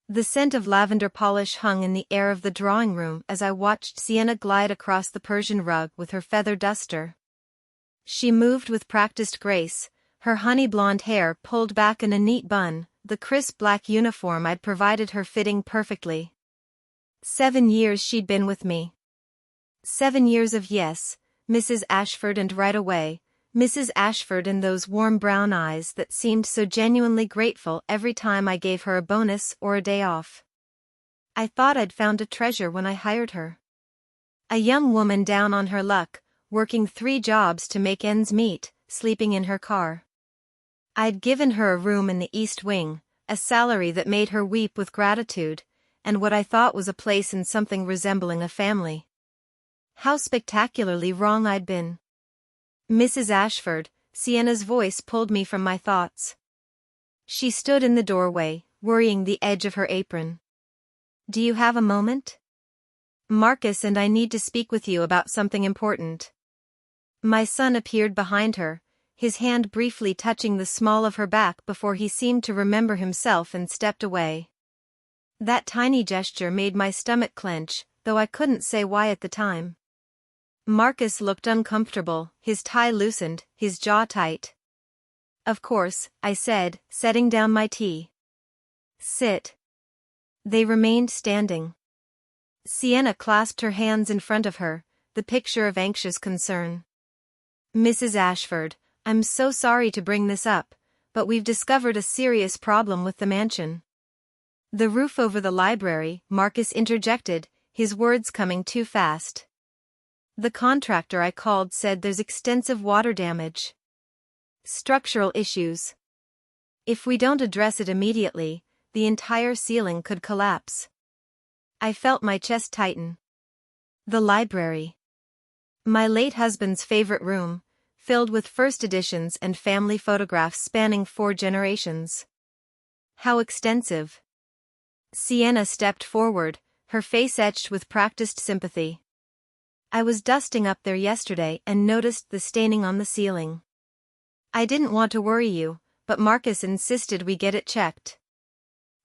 The scent of lavender polish hung in the air of the drawing room as I watched Sienna glide across the Persian rug with her feather duster. She moved with practiced grace, her honey blonde hair pulled back in a neat bun, the crisp black uniform I'd provided her fitting perfectly. 7 years she'd been with me. 7 years of yes, Mrs. Ashford, and right away, Mrs. Ashford, and those warm brown eyes that seemed so genuinely grateful every time I gave her a bonus or a day off. I thought I'd found a treasure when I hired her. A young woman down on her luck, working 3 jobs to make ends meet, sleeping in her car. I'd given her a room in the East Wing, a salary that made her weep with gratitude, and what I thought was a place in something resembling a family. How spectacularly wrong I'd been. Mrs. Ashford, Sienna's voice pulled me from my thoughts. She stood in the doorway, worrying the edge of her apron. Do you have a moment? Marcus and I need to speak with you about something important. My son appeared behind her, his hand briefly touching the small of her back before he seemed to remember himself and stepped away. That tiny gesture made my stomach clench, though I couldn't say why at the time. Marcus looked uncomfortable, his tie loosened, his jaw tight. Of course, I said, setting down my tea. Sit. They remained standing. Sienna clasped her hands in front of her, the picture of anxious concern. Mrs. Ashford, I'm so sorry to bring this up, but we've discovered a serious problem with the mansion. The roof over the library, Marcus interjected, his words coming too fast. The contractor I called said there's extensive water damage. Structural issues. If we don't address it immediately, the entire ceiling could collapse. I felt my chest tighten. The library. My late husband's favorite room, filled with first editions and family photographs spanning 4 generations. How extensive. Sienna stepped forward, her face etched with practiced sympathy. I was dusting up there yesterday and noticed the staining on the ceiling. I didn't want to worry you, but Marcus insisted we get it checked.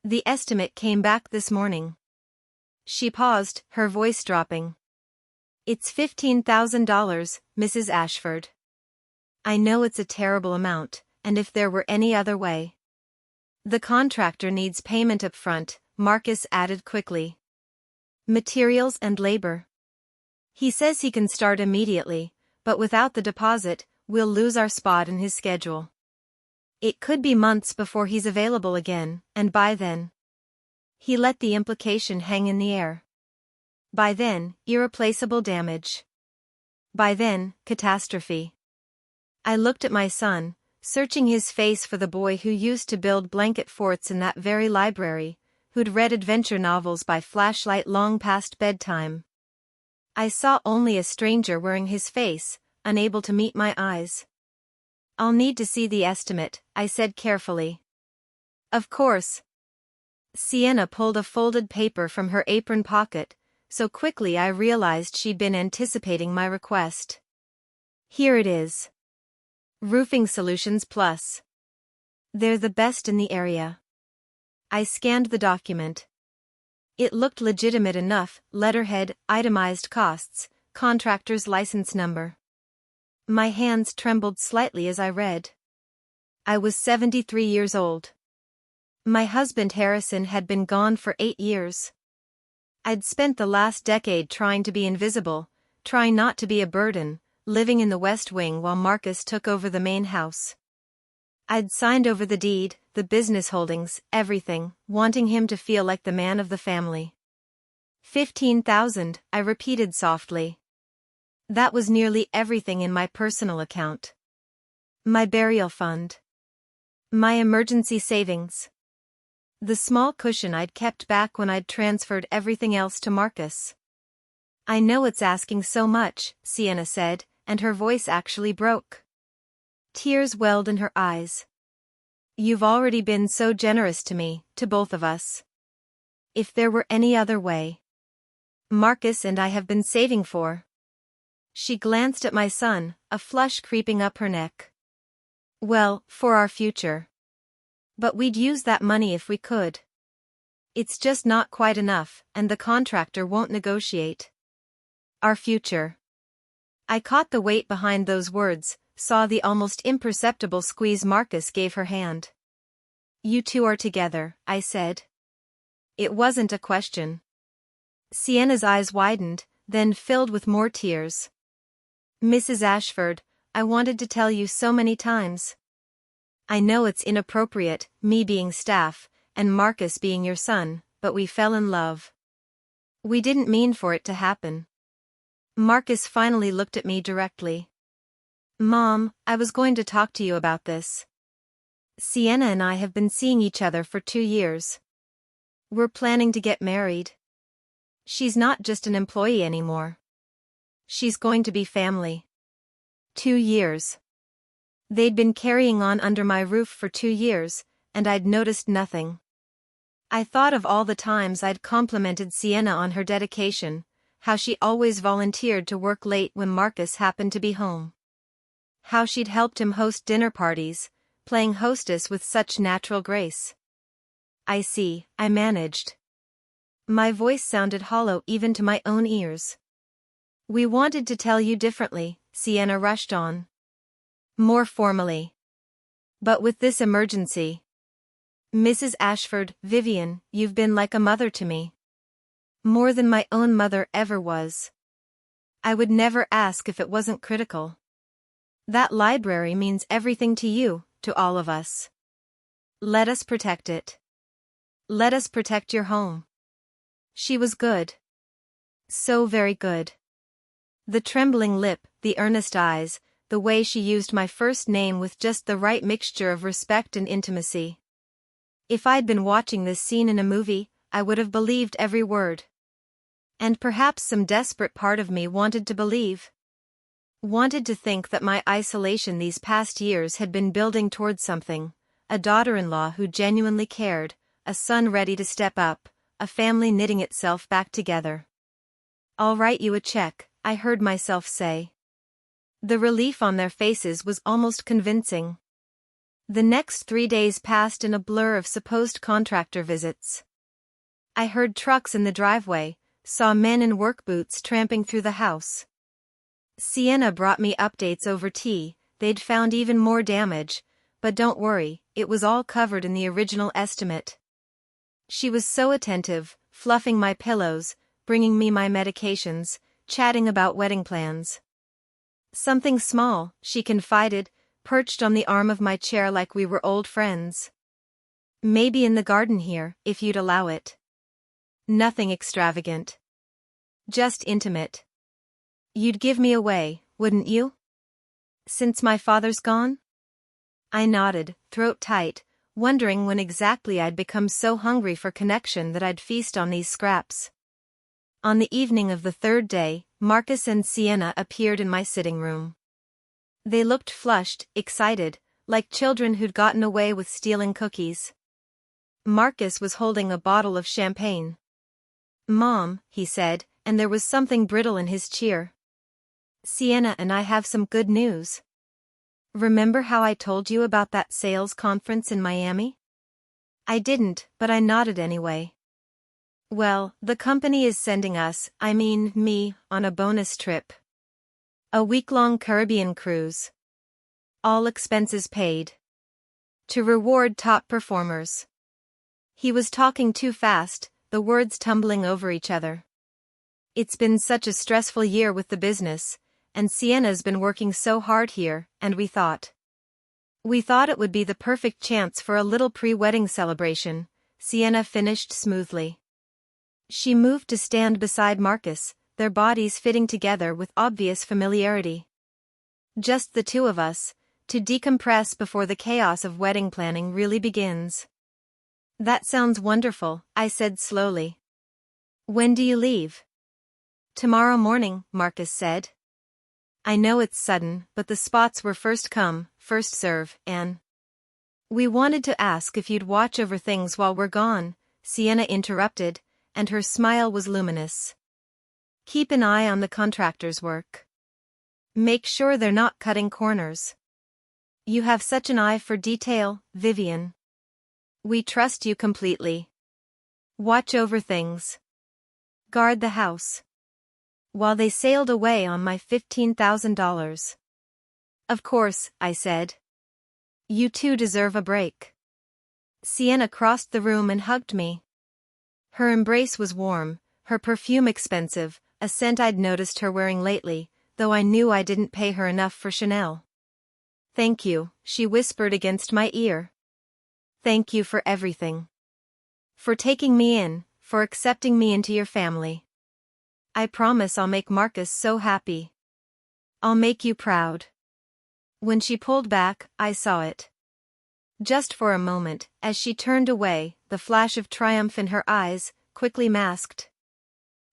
The estimate came back this morning. She paused, her voice dropping. It's $15,000, Mrs. Ashford. I know it's a terrible amount, and if there were any other way. The contractor needs payment up front, Marcus added quickly. Materials and labor. He says he can start immediately, but without the deposit, we'll lose our spot in his schedule. It could be months before he's available again, and by then. He let the implication hang in the air. By then, irreplaceable damage. By then, catastrophe. I looked at my son, searching his face for the boy who used to build blanket forts in that very library, who'd read adventure novels by flashlight long past bedtime. I saw only a stranger wearing his face, unable to meet my eyes. I'll need to see the estimate, I said carefully. Of course. Sienna pulled a folded paper from her apron pocket, so quickly I realized she'd been anticipating my request. Here it is. Roofing Solutions Plus. They're the best in the area. I scanned the document. It looked legitimate enough, letterhead, itemized costs, contractor's license number. My hands trembled slightly as I read. I was 73 years old. My husband Harrison had been gone for 8 years. I'd spent the last decade trying to be invisible, trying not to be a burden, living in the West Wing while Marcus took over the main house. I'd signed over the deed, the business holdings, everything, wanting him to feel like the man of the family. 15,000, I repeated softly. That was nearly everything in my personal account. My burial fund. My emergency savings. The small cushion I'd kept back when I'd transferred everything else to Marcus. I know it's asking so much, Sienna said, and her voice actually broke. Tears welled in her eyes. You've already been so generous to me, to both of us. If there were any other way. Marcus and I have been saving for. She glanced at my son, a flush creeping up her neck. Well, for our future. But we'd use that money if we could. It's just not quite enough, and the contractor won't negotiate. Our future. I caught the weight behind those words, saw the almost imperceptible squeeze Marcus gave her hand. You two are together, I said. It wasn't a question. Sienna's eyes widened, then filled with more tears. Mrs. Ashford, I wanted to tell you so many times. I know it's inappropriate, me being staff, and Marcus being your son, but we fell in love. We didn't mean for it to happen. Marcus finally looked at me directly. Mom, I was going to talk to you about this. Sienna and I have been seeing each other for 2 years. We're planning to get married. She's not just an employee anymore. She's going to be family. 2 years. They'd been carrying on under my roof for 2 years, and I'd noticed nothing. I thought of all the times I'd complimented Sienna on her dedication, how she always volunteered to work late when Marcus happened to be home. How she'd helped him host dinner parties, playing hostess with such natural grace. I see, I managed. My voice sounded hollow even to my own ears. We wanted to tell you differently, Sienna rushed on. More formally. But with this emergency. Mrs. Ashford, Vivian, you've been like a mother to me. More than my own mother ever was. I would never ask if it wasn't critical. That library means everything to you, to all of us. Let us protect it. Let us protect your home. She was good. So very good. The trembling lip, the earnest eyes, the way she used my first name with just the right mixture of respect and intimacy. If I'd been watching this scene in a movie, I would have believed every word. And perhaps some desperate part of me wanted to believe. Wanted to think that my isolation these past years had been building towards something, a daughter-in-law who genuinely cared, a son ready to step up, a family knitting itself back together. I'll write you a check, I heard myself say. The relief on their faces was almost convincing. The next 3 days passed in a blur of supposed contractor visits. I heard trucks in the driveway, saw men in work boots tramping through the house. Sienna brought me updates over tea, they'd found even more damage, but don't worry, it was all covered in the original estimate. She was so attentive, fluffing my pillows, bringing me my medications, chatting about wedding plans. Something small, she confided, perched on the arm of my chair like we were old friends. Maybe in the garden here, if you'd allow it. Nothing extravagant. Just intimate. You'd give me away, wouldn't you? Since my father's gone? I nodded, throat tight, wondering when exactly I'd become so hungry for connection that I'd feast on these scraps. On the evening of the 3rd day, Marcus and Sienna appeared in my sitting room. They looked flushed, excited, like children who'd gotten away with stealing cookies. Marcus was holding a bottle of champagne. Mom, he said, and there was something brittle in his cheer. Sienna and I have some good news. Remember how I told you about that sales conference in Miami? I didn't, but I nodded anyway. Well, the company is sending us, I mean me, on a bonus trip. A week-long Caribbean cruise. All expenses paid. To reward top performers. He was talking too fast, the words tumbling over each other. It's been such a stressful year with the business, and Sienna's been working so hard here, and we thought it would be the perfect chance for a little pre-wedding celebration, Sienna finished smoothly. She moved to stand beside Marcus, their bodies fitting together with obvious familiarity. Just the two of us, to decompress before the chaos of wedding planning really begins. That sounds wonderful, I said slowly. When do you leave? Tomorrow morning, Marcus said. I know it's sudden, but the spots were first come, first serve, and we wanted to ask if you'd watch over things while we're gone, Sienna interrupted, and her smile was luminous. Keep an eye on the contractor's work. Make sure they're not cutting corners. You have such an eye for detail, Vivian. We trust you completely. Watch over things. Guard the house. While they sailed away on my $15,000. Of course, I said. You two deserve a break. Sienna crossed the room and hugged me. Her embrace was warm, her perfume expensive, a scent I'd noticed her wearing lately, though I knew I didn't pay her enough for Chanel. Thank you, she whispered against my ear. Thank you for everything. For taking me in, for accepting me into your family. I promise I'll make Marcus so happy. I'll make you proud. When she pulled back, I saw it. Just for a moment, as she turned away, the flash of triumph in her eyes, quickly masked.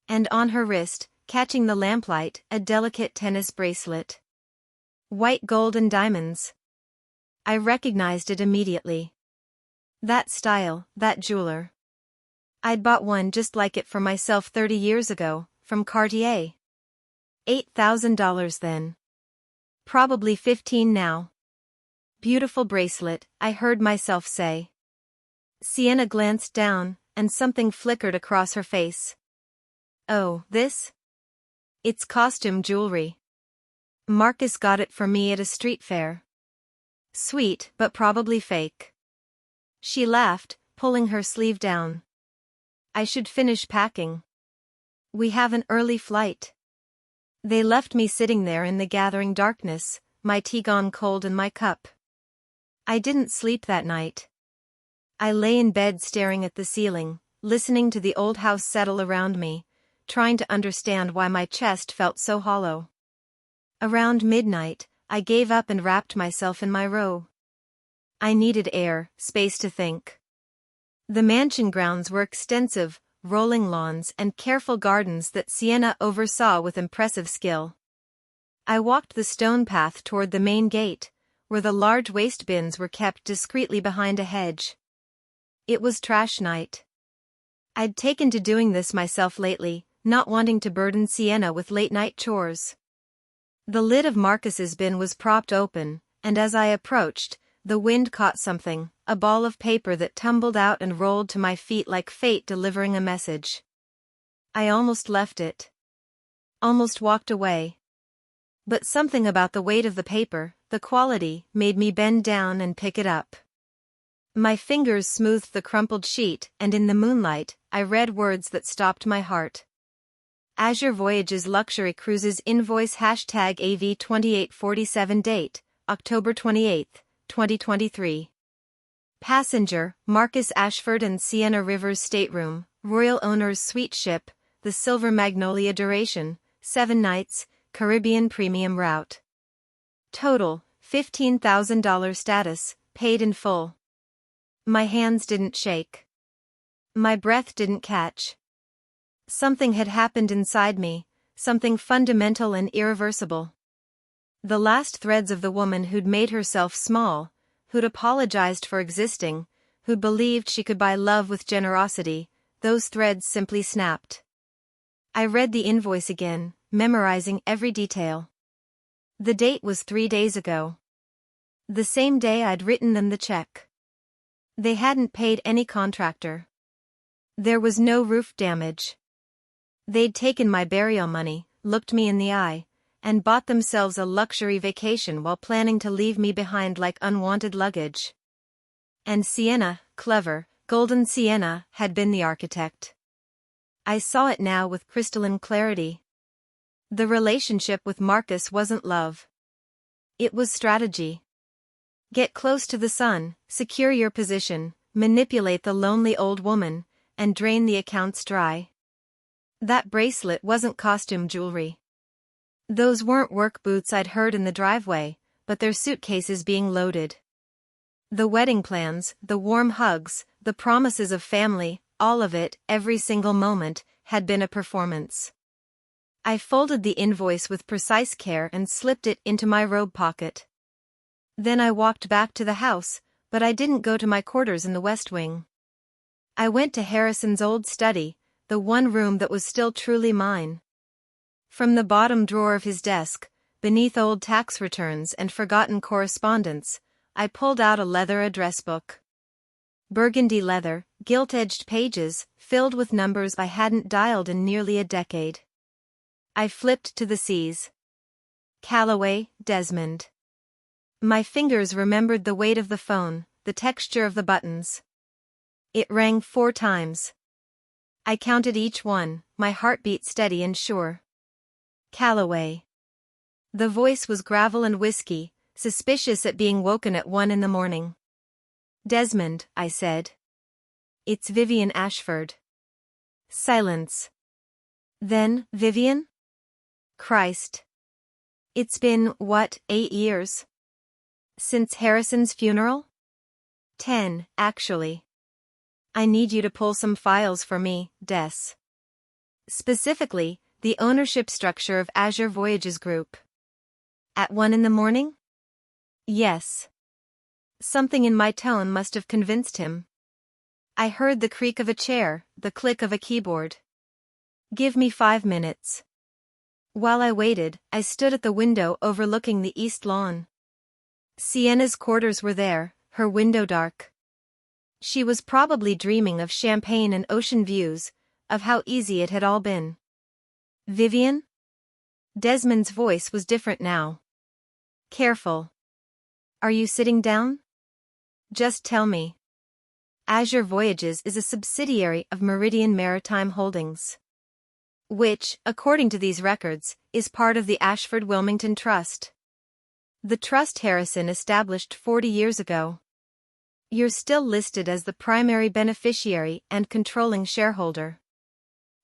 And on her wrist, catching the lamplight, a delicate tennis bracelet. White gold and diamonds. I recognized it immediately. That style, that jeweler. I'd bought one just like it for myself 30 years ago, from Cartier. $8,000 then. Probably 15 now. Beautiful bracelet, I heard myself say. Sienna glanced down, and something flickered across her face. Oh, this? It's costume jewelry. Marcus got it for me at a street fair. Sweet, but probably fake. She laughed, pulling her sleeve down. I should finish packing. We have an early flight. They left me sitting there in the gathering darkness, my tea gone cold in my cup. I didn't sleep that night. I lay in bed staring at the ceiling, listening to the old house settle around me, trying to understand why my chest felt so hollow. Around midnight, I gave up and wrapped myself in my robe. I needed air, space to think. The mansion grounds were extensive, rolling lawns and careful gardens that Sienna oversaw with impressive skill. I walked the stone path toward the main gate, where the large waste bins were kept discreetly behind a hedge. It was trash night. I'd taken to doing this myself lately, not wanting to burden Sienna with late-night chores. The lid of Marcus's bin was propped open, and as I approached, the wind caught something, a ball of paper that tumbled out and rolled to my feet like fate delivering a message. I almost left it. Almost walked away. But something about the weight of the paper, the quality, made me bend down and pick it up. My fingers smoothed the crumpled sheet, and in the moonlight, I read words that stopped my heart. Azure Voyages Luxury Cruises Invoice #AV2847 Date, October 28, 2023. Passenger, Marcus Ashford and Sienna Rivers Stateroom, Royal Owners Suite Ship, the Silver Magnolia Duration, 7 nights, Caribbean Premium Route. Total, $15,000 status, paid in full. My hands didn't shake. My breath didn't catch. Something had happened inside me, something fundamental and irreversible. The last threads of the woman who'd made herself small, who'd apologized for existing, who'd believed she could buy love with generosity, those threads simply snapped. I read the invoice again, memorizing every detail. The date was 3 days ago. The same day I'd written them the check. They hadn't paid any contractor. There was no roof damage. They'd taken my burial money, looked me in the eye, and bought themselves a luxury vacation while planning to leave me behind like unwanted luggage. And Sienna, clever, golden Sienna, had been the architect. I saw it now with crystalline clarity. The relationship with Marcus wasn't love. It was strategy. Get close to the sun, secure your position, manipulate the lonely old woman, and drain the accounts dry. That bracelet wasn't costume jewelry. Those weren't work boots I'd heard in the driveway, but their suitcases being loaded. The wedding plans, the warm hugs, the promises of family, all of it, every single moment, had been a performance. I folded the invoice with precise care and slipped it into my robe pocket. Then I walked back to the house, but I didn't go to my quarters in the West Wing. I went to Harrison's old study, the one room that was still truly mine. From the bottom drawer of his desk, beneath old tax returns and forgotten correspondence, I pulled out a leather address book. Burgundy leather, gilt-edged pages, filled with numbers I hadn't dialed in nearly a decade. I flipped to the C's. Calloway, Desmond. My fingers remembered the weight of the phone, the texture of the buttons. It rang 4 times. I counted each one, my heartbeat steady and sure. Calloway. The voice was gravel and whiskey, suspicious at being woken at 1 in the morning. Desmond, I said. It's Vivian Ashford. Silence. Then, Vivian? Christ. It's been, what, 8 years? Since Harrison's funeral? 10, actually. I need you to pull some files for me, Des. Specifically, the ownership structure of Azure Voyages Group. At 1 in the morning? Yes. Something in my tone must have convinced him. I heard the creak of a chair, the click of a keyboard. Give me 5 minutes. While I waited, I stood at the window overlooking the east lawn. Sienna's quarters were there, her window dark. She was probably dreaming of champagne and ocean views, of how easy it had all been. Vivian? Desmond's voice was different now. Careful. Are you sitting down? Just tell me. Azure Voyages is a subsidiary of Meridian Maritime Holdings, which, according to these records, is part of the Ashford-Wilmington Trust. The trust Harrison established 40 years ago. You're still listed as the primary beneficiary and controlling shareholder.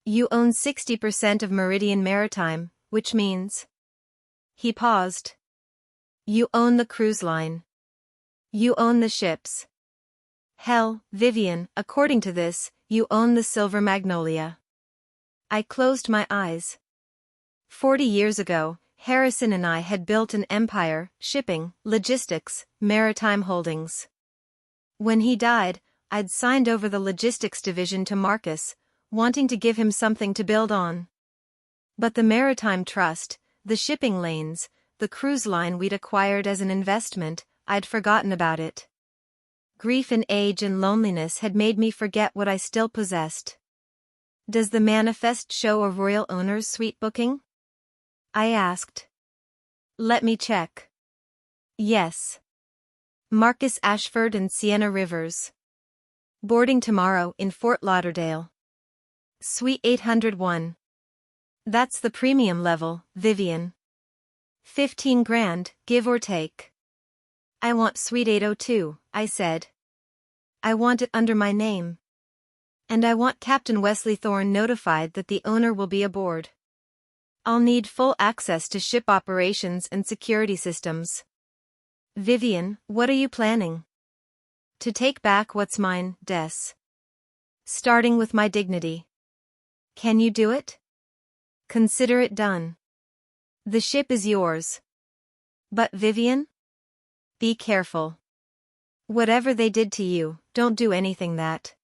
You own 60% of Meridian Maritime, which means... He paused. You own the cruise line. You own the ships. Hell, Vivian, according to this, you own the Silver Magnolia. I closed my eyes. 40 years ago, Harrison and I had built an empire, shipping, logistics, maritime holdings. When he died, I'd signed over the logistics division to Marcus, wanting to give him something to build on. But the Maritime Trust, the shipping lanes, the cruise line we'd acquired as an investment, I'd forgotten about it. Grief and age and loneliness had made me forget what I still possessed. Does the manifest show a royal owner's suite booking? I asked. Let me check. Yes. Marcus Ashford and Sienna Rivers. Boarding tomorrow in Fort Lauderdale. Suite 801. That's the premium level, Vivian. 15 grand, give or take. I want Suite 802, I said. I want it under my name. And I want Captain Wesley Thorne notified that the owner will be aboard. I'll need full access to ship operations and security systems. Vivian, what are you planning? To take back what's mine, Des. Starting with my dignity. Can you do it? Consider it done. The ship is yours. But Vivian? Be careful. Whatever they did to you, don't do anything that.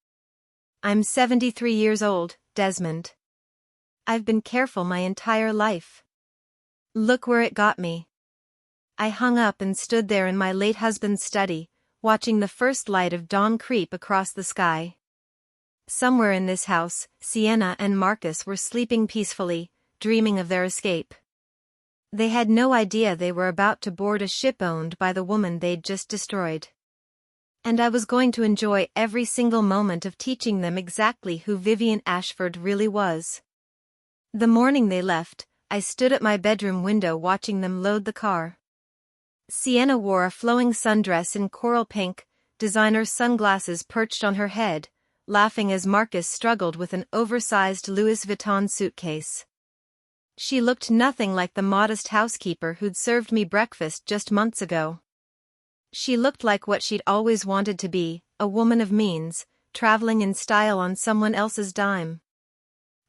I'm 73 years old, Desmond. I've been careful my entire life. Look where it got me. I hung up and stood there in my late husband's study, watching the first light of dawn creep across the sky. Somewhere in this house, Sienna and Marcus were sleeping peacefully, dreaming of their escape. They had no idea they were about to board a ship owned by the woman they'd just destroyed. And I was going to enjoy every single moment of teaching them exactly who Vivian Ashford really was. The morning they left, I stood at my bedroom window watching them load the car. Sienna wore a flowing sundress in coral pink, designer sunglasses perched on her head, laughing as Marcus struggled with an oversized Louis Vuitton suitcase. She looked nothing like the modest housekeeper who'd served me breakfast just months ago. She looked like what she'd always wanted to be, a woman of means, traveling in style on someone else's dime.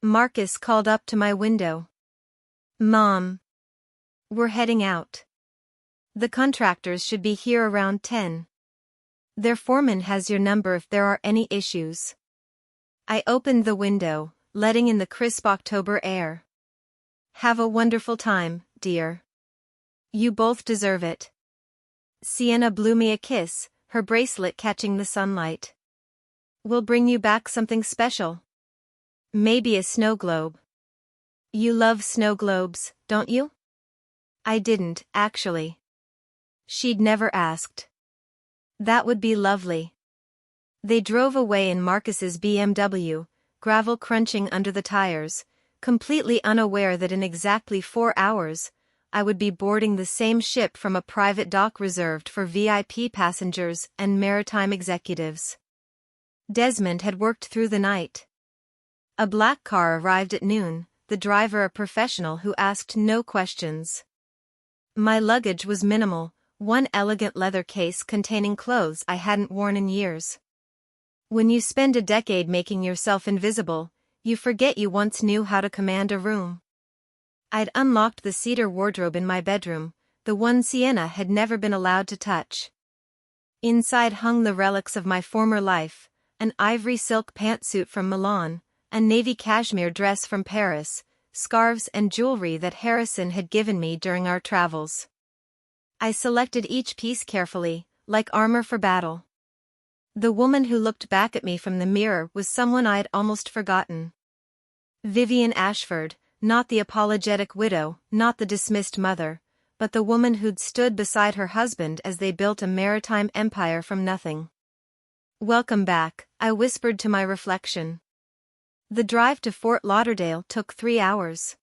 Marcus called up to my window. Mom. We're heading out. The contractors should be here around 10. Their foreman has your number if there are any issues. I opened the window, letting in the crisp October air. Have a wonderful time, dear. You both deserve it. Sienna blew me a kiss, her bracelet catching the sunlight. We'll bring you back something special. Maybe a snow globe. You love snow globes, don't you? I didn't, actually. She'd never asked. That would be lovely. They drove away in Marcus's BMW, gravel crunching under the tires, completely unaware that in exactly 4 hours, I would be boarding the same ship from a private dock reserved for VIP passengers and maritime executives. Desmond had worked through the night. A black car arrived at noon, the driver a professional who asked no questions. My luggage was minimal, one elegant leather case containing clothes I hadn't worn in years. When you spend a decade making yourself invisible, you forget you once knew how to command a room. I'd unlocked the cedar wardrobe in my bedroom, the one Sienna had never been allowed to touch. Inside hung the relics of my former life, an ivory silk pantsuit from Milan, a navy cashmere dress from Paris, scarves and jewelry that Harrison had given me during our travels. I selected each piece carefully, like armor for battle. The woman who looked back at me from the mirror was someone I'd almost forgotten. Vivian Ashford, not the apologetic widow, not the dismissed mother, but the woman who'd stood beside her husband as they built a maritime empire from nothing. Welcome back, I whispered to my reflection. The drive to Fort Lauderdale took 3 hours.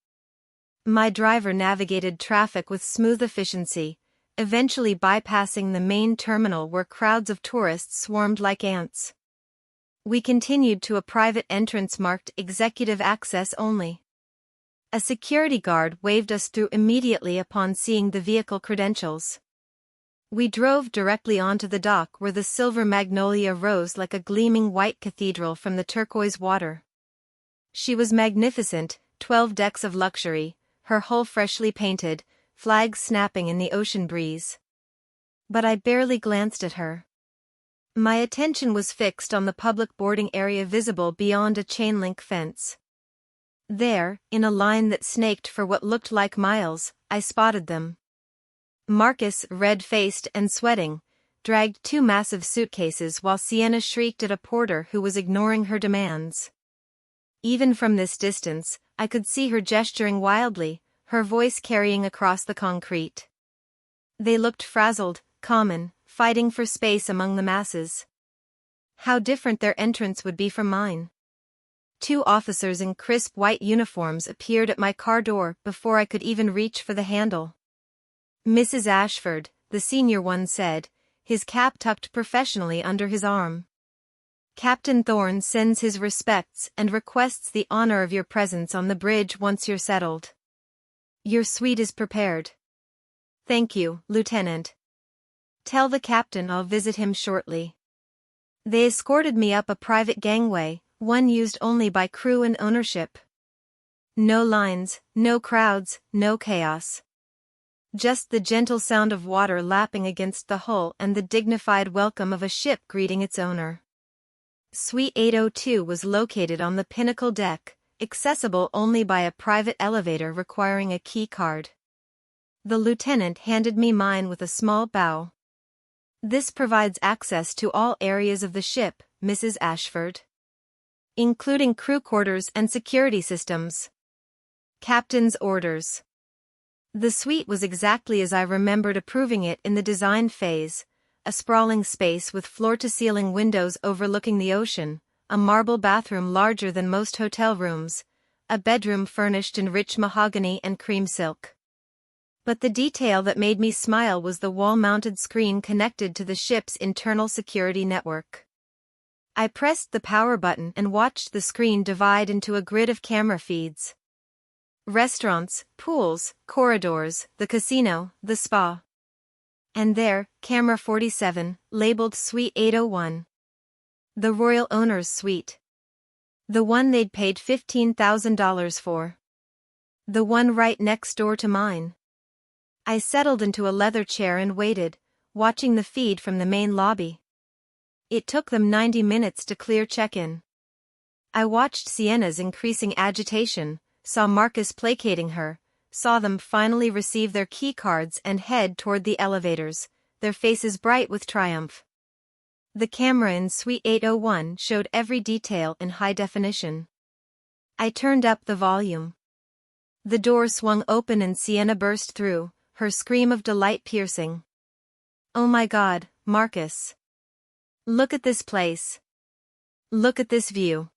My driver navigated traffic with smooth efficiency, eventually bypassing the main terminal where crowds of tourists swarmed like ants. We continued to a private entrance marked Executive Access Only. A security guard waved us through immediately upon seeing the vehicle credentials. We drove directly onto the dock where the Silver Magnolia rose like a gleaming white cathedral from the turquoise water. She was magnificent, 12 decks of luxury, her hull freshly painted, flags snapping in the ocean breeze. But I barely glanced at her. My attention was fixed on the public boarding area visible beyond a chain-link fence. There, in a line that snaked for what looked like miles, I spotted them. Marcus, red-faced and sweating, dragged 2 massive suitcases while Sienna shrieked at a porter who was ignoring her demands. Even from this distance, I could see her gesturing wildly, her voice carrying across the concrete. They looked frazzled, common, fighting for space among the masses. How different their entrance would be from mine. 2 officers in crisp white uniforms appeared at my car door before I could even reach for the handle. Mrs. Ashford, the senior one said, his cap tucked professionally under his arm. Captain Thorne sends his respects and requests the honor of your presence on the bridge once you're settled. Your suite is prepared. Thank you, Lieutenant. Tell the captain I'll visit him shortly. They escorted me up a private gangway, one used only by crew and ownership. No lines, no crowds, no chaos. Just the gentle sound of water lapping against the hull and the dignified welcome of a ship greeting its owner. Suite 802 was located on the pinnacle deck, accessible only by a private elevator requiring a key card. The lieutenant handed me mine with a small bow. This provides access to all areas of the ship, Mrs. Ashford. Including crew quarters and security systems. Captain's orders. The suite was exactly as I remembered approving it in the design phase, a sprawling space with floor-to-ceiling windows overlooking the ocean, a marble bathroom larger than most hotel rooms, a bedroom furnished in rich mahogany and cream silk. But the detail that made me smile was the wall-mounted screen connected to the ship's internal security network. I pressed the power button and watched the screen divide into a grid of camera feeds. Restaurants, pools, corridors, the casino, the spa. And there, camera 47, labeled Suite 801. The royal owner's suite. The one they'd paid $15,000 for. The one right next door to mine. I settled into a leather chair and waited, watching the feed from the main lobby. It took them 90 minutes to clear check-in. I watched Sienna's increasing agitation, saw Marcus placating her, saw them finally receive their key cards and head toward the elevators, their faces bright with triumph. The camera in Suite 801 showed every detail in high definition. I turned up the volume. The door swung open and Sienna burst through, her scream of delight piercing. "Oh my God, Marcus. Look at this place. Look at this view."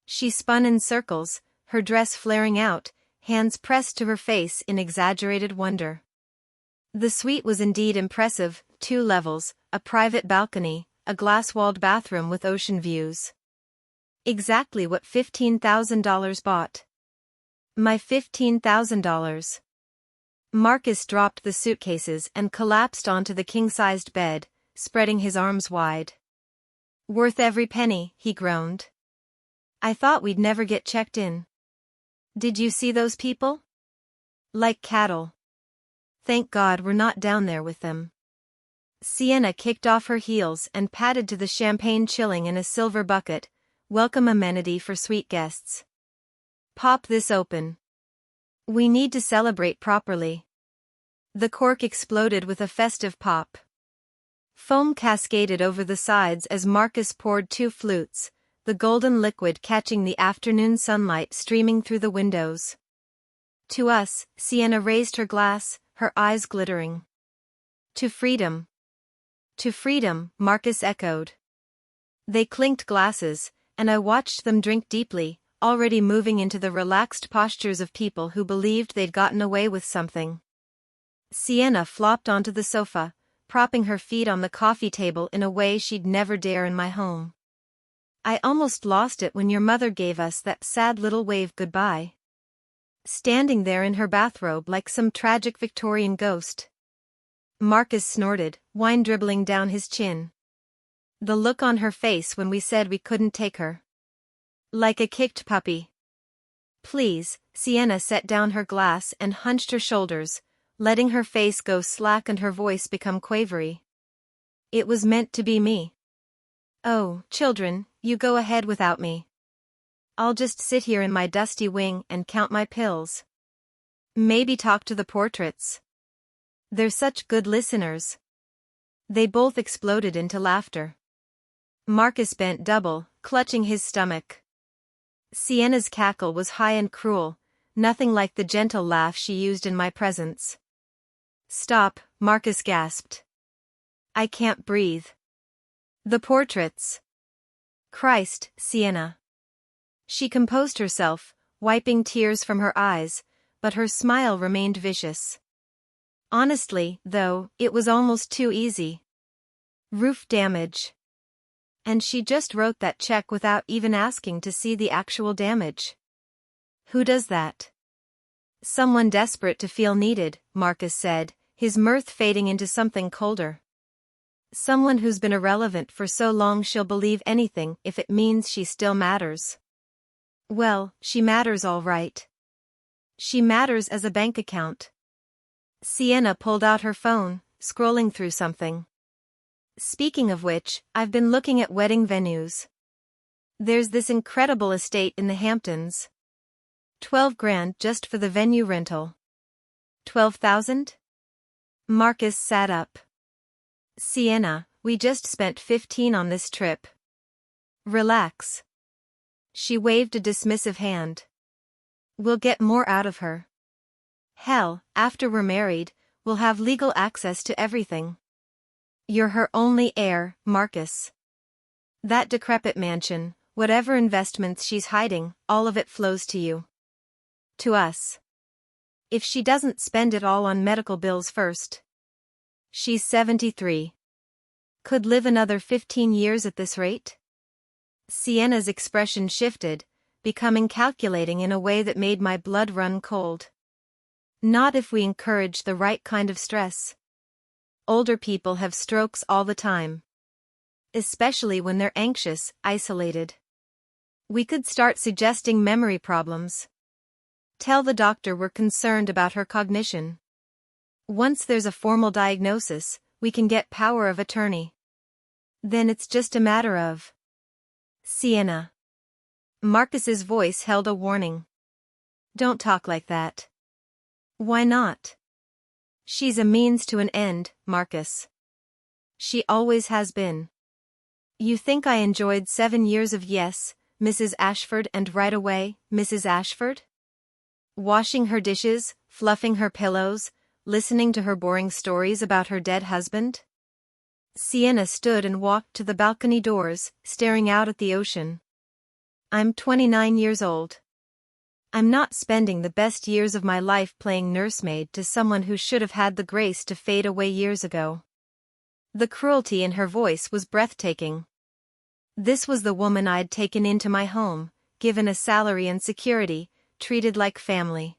She spun in circles, her dress flaring out, hands pressed to her face in exaggerated wonder. The suite was indeed impressive, 2 levels, a private balcony, a glass-walled bathroom with ocean views. Exactly what $15,000 bought. My $15,000. Marcus dropped the suitcases and collapsed onto the king-sized bed, spreading his arms wide. "Worth every penny," he groaned. "I thought we'd never get checked in. Did you see those people? Like cattle. Thank God we're not down there with them." Sienna kicked off her heels and padded to the champagne chilling in a silver bucket, welcome amenity for suite guests. "Pop this open. We need to celebrate properly." The cork exploded with a festive pop. Foam cascaded over the sides as Marcus poured 2 flutes, the golden liquid catching the afternoon sunlight streaming through the windows. "To us," Sienna raised her glass, her eyes glittering. "To freedom." "To freedom," Marcus echoed. They clinked glasses, and I watched them drink deeply, already moving into the relaxed postures of people who believed they'd gotten away with something. Sienna flopped onto the sofa, propping her feet on the coffee table in a way she'd never dare in my home. "I almost lost it when your mother gave us that sad little wave goodbye. Standing there in her bathrobe like some tragic Victorian ghost." Marcus snorted, wine dribbling down his chin. "The look on her face when we said we couldn't take her. Like a kicked puppy." "Please," Sienna set down her glass and hunched her shoulders, letting her face go slack and her voice become quavery. "It was meant to be me. Oh, children, you go ahead without me. I'll just sit here in my dusty wing and count my pills. Maybe talk to the portraits. They're such good listeners." They both exploded into laughter. Marcus bent double, clutching his stomach. Sienna's cackle was high and cruel, nothing like the gentle laugh she used in my presence. "Stop," Marcus gasped. "I can't breathe." "The portraits." "Christ, Sienna." She composed herself, wiping tears from her eyes, but her smile remained vicious. "Honestly, though, it was almost too easy. Roof damage. And she just wrote that check without even asking to see the actual damage. Who does that?" "Someone desperate to feel needed," Marcus said, his mirth fading into something colder. "Someone who's been irrelevant for so long she'll believe anything if it means she still matters." "Well, she matters all right. She matters as a bank account." Sienna pulled out her phone, scrolling through something. "Speaking of which, I've been looking at wedding venues. There's this incredible estate in the Hamptons. 12 grand just for the venue rental." 12,000? Marcus sat up. "Sienna, we just spent 15 on this trip. Relax." She waved a dismissive hand. "We'll get more out of her. Hell, after we're married, we'll have legal access to everything. You're her only heir, Marcus. That decrepit mansion, whatever investments she's hiding, all of it flows to you. To us. If she doesn't spend it all on medical bills first. She's 73. Could live another 15 years at this rate?" Sienna's expression shifted, becoming calculating in a way that made my blood run cold. "Not if we encourage the right kind of stress. Older people have strokes all the time. Especially when they're anxious, isolated. We could start suggesting memory problems. Tell the doctor we're concerned about her cognition. Once there's a formal diagnosis, we can get power of attorney. Then it's just a matter of..." "Sienna." Marcus's voice held a warning. "Don't talk like that." "Why not?" "She's a means to an end, Marcus. She always has been. You think I enjoyed 7 years of yes, Mrs. Ashford, and right away, Mrs. Ashford? Washing her dishes, fluffing her pillows, listening to her boring stories about her dead husband? Sienna stood and walked to the balcony doors, staring out at the ocean. I'm 29 years old. I'm not spending the best years of my life playing nursemaid to someone who should have had the grace to fade away years ago. The cruelty in her voice was breathtaking. This was the woman I'd taken into my home, given a salary and security, treated like family.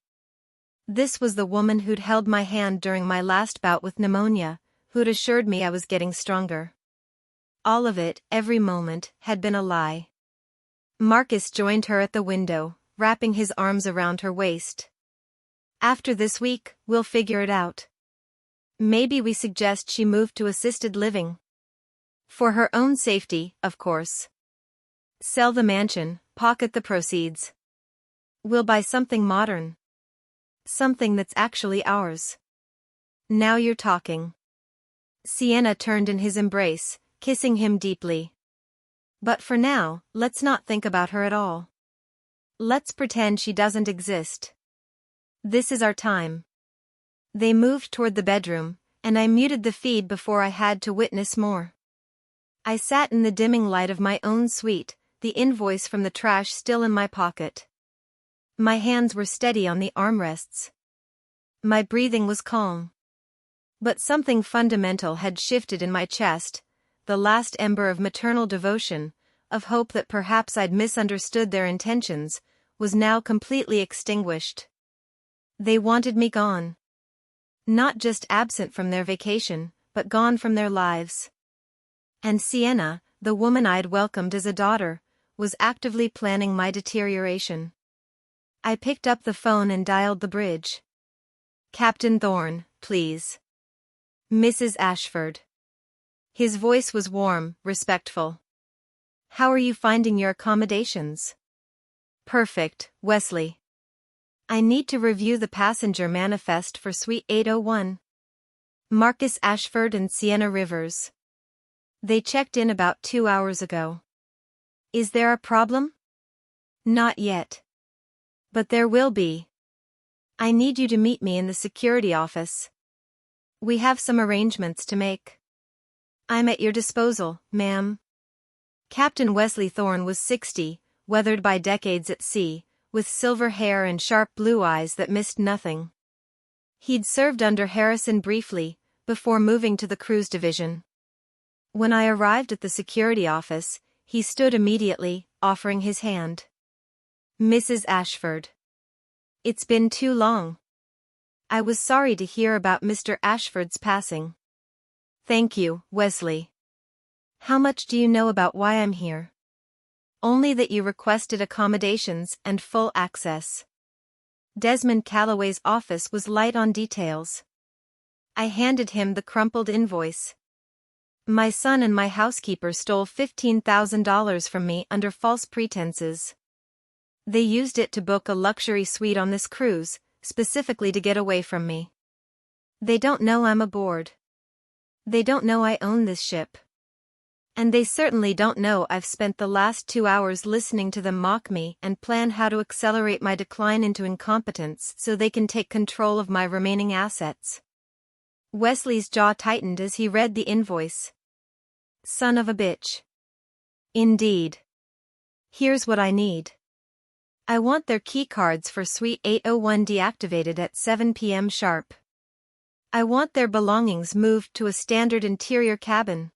This was the woman who'd held my hand during my last bout with pneumonia, who'd assured me I was getting stronger. All of it, every moment, had been a lie. Marcus joined her at the window, wrapping his arms around her waist. After this week, we'll figure it out. Maybe we suggest she move to assisted living. For her own safety, of course. Sell the mansion, pocket the proceeds. We'll buy something modern. Something that's actually ours. Now you're talking. Sienna turned in his embrace, kissing him deeply. But for now, let's not think about her at all. Let's pretend she doesn't exist. This is our time. They moved toward the bedroom, and I muted the feed before I had to witness more. I sat in the dimming light of my own suite, the invoice from the trash still in my pocket. My hands were steady on the armrests. My breathing was calm. But something fundamental had shifted in my chest, the last ember of maternal devotion, of hope that perhaps I'd misunderstood their intentions, was now completely extinguished. They wanted me gone. Not just absent from their vacation, but gone from their lives. And Sienna, the woman I'd welcomed as a daughter, was actively planning my deterioration. I picked up the phone and dialed the bridge. Captain Thorne, please. Mrs. Ashford. His voice was warm, respectful. How are you finding your accommodations? Perfect, Wesley. I need to review the passenger manifest for Suite 801. Marcus Ashford and Sienna Rivers. They checked in about 2 hours ago. Is there a problem? Not yet. But there will be. I need you to meet me in the security office. We have some arrangements to make. I'm at your disposal, ma'am. Captain Wesley Thorne was 60, weathered by decades at sea, with silver hair and sharp blue eyes that missed nothing. He'd served under Harrison briefly, before moving to the cruise division. When I arrived at the security office, he stood immediately, offering his hand. Mrs. Ashford. It's been too long. I was sorry to hear about Mr. Ashford's passing. Thank you, Wesley. How much do you know about why I'm here? Only that you requested accommodations and full access. Desmond Calloway's office was light on details. I handed him the crumpled invoice. My son and my housekeeper stole $15,000 from me under false pretenses. They used it to book a luxury suite on this cruise, specifically to get away from me. They don't know I'm aboard. They don't know I own this ship. And they certainly don't know I've spent the last 2 hours listening to them mock me and plan how to accelerate my decline into incompetence so they can take control of my remaining assets. Wesley's jaw tightened as he read the invoice. Son of a bitch. Indeed. Here's what I need. I want their keycards for Suite 801 deactivated at 7 p.m. sharp. I want their belongings moved to a standard interior cabin.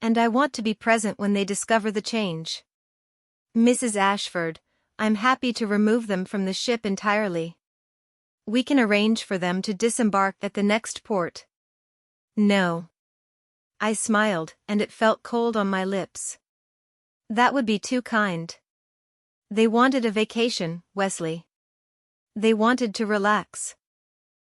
And I want to be present when they discover the change. Mrs. Ashford, I'm happy to remove them from the ship entirely. We can arrange for them to disembark at the next port. No. I smiled, and it felt cold on my lips. That would be too kind. They wanted a vacation, Wesley. They wanted to relax.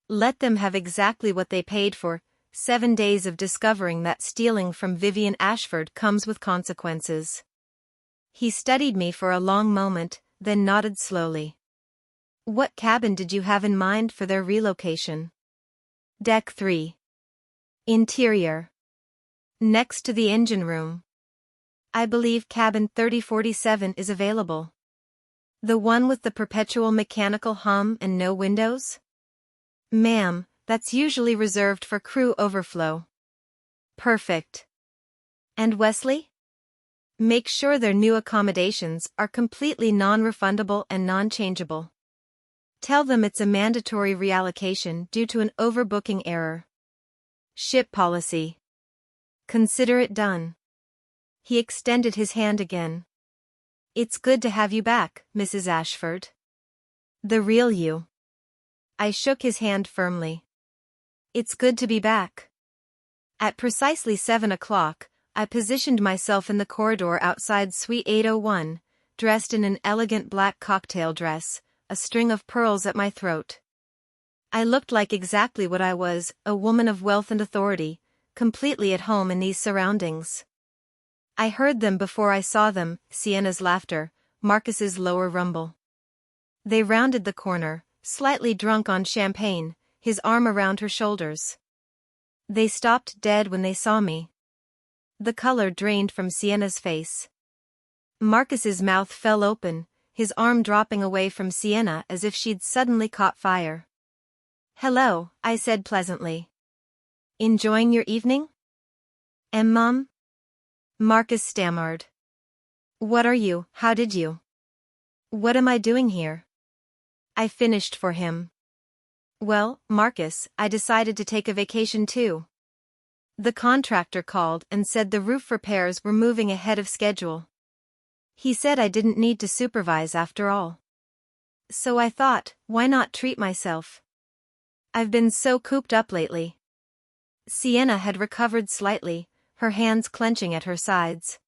Let them have exactly what they paid for, 7 days of discovering that stealing from Vivian Ashford comes with consequences. He studied me for a long moment, then nodded slowly. What cabin did you have in mind for their relocation? Deck 3. Interior. Next to the engine room. I believe cabin 3047 is available. The one with the perpetual mechanical hum and no windows? Ma'am, that's usually reserved for crew overflow. Perfect. And Wesley? Make sure their new accommodations are completely non-refundable and non-changeable. Tell them it's a mandatory reallocation due to an overbooking error. Ship policy. Consider it done. He extended his hand again. It's good to have you back, Mrs. Ashford. The real you. I shook his hand firmly. It's good to be back. At precisely 7 o'clock, I positioned myself in the corridor outside Suite 801, dressed in an elegant black cocktail dress, a string of pearls at my throat. I looked like exactly what I was, a woman of wealth and authority, completely at home in these surroundings. I heard them before I saw them, Sienna's laughter, Marcus's lower rumble. They rounded the corner, slightly drunk on champagne, his arm around her shoulders. They stopped dead when they saw me. The color drained from Sienna's face. Marcus's mouth fell open, his arm dropping away from Sienna as if she'd suddenly caught fire. Hello, I said pleasantly. Enjoying your evening? Mum? Marcus stammered. What are you, how did you? What am I doing here? I finished for him. Well, Marcus, I decided to take a vacation too. The contractor called and said the roof repairs were moving ahead of schedule. He said I didn't need to supervise after all. So I thought, why not treat myself? I've been so cooped up lately. Sienna had recovered slightly, her hands clenching at her sides.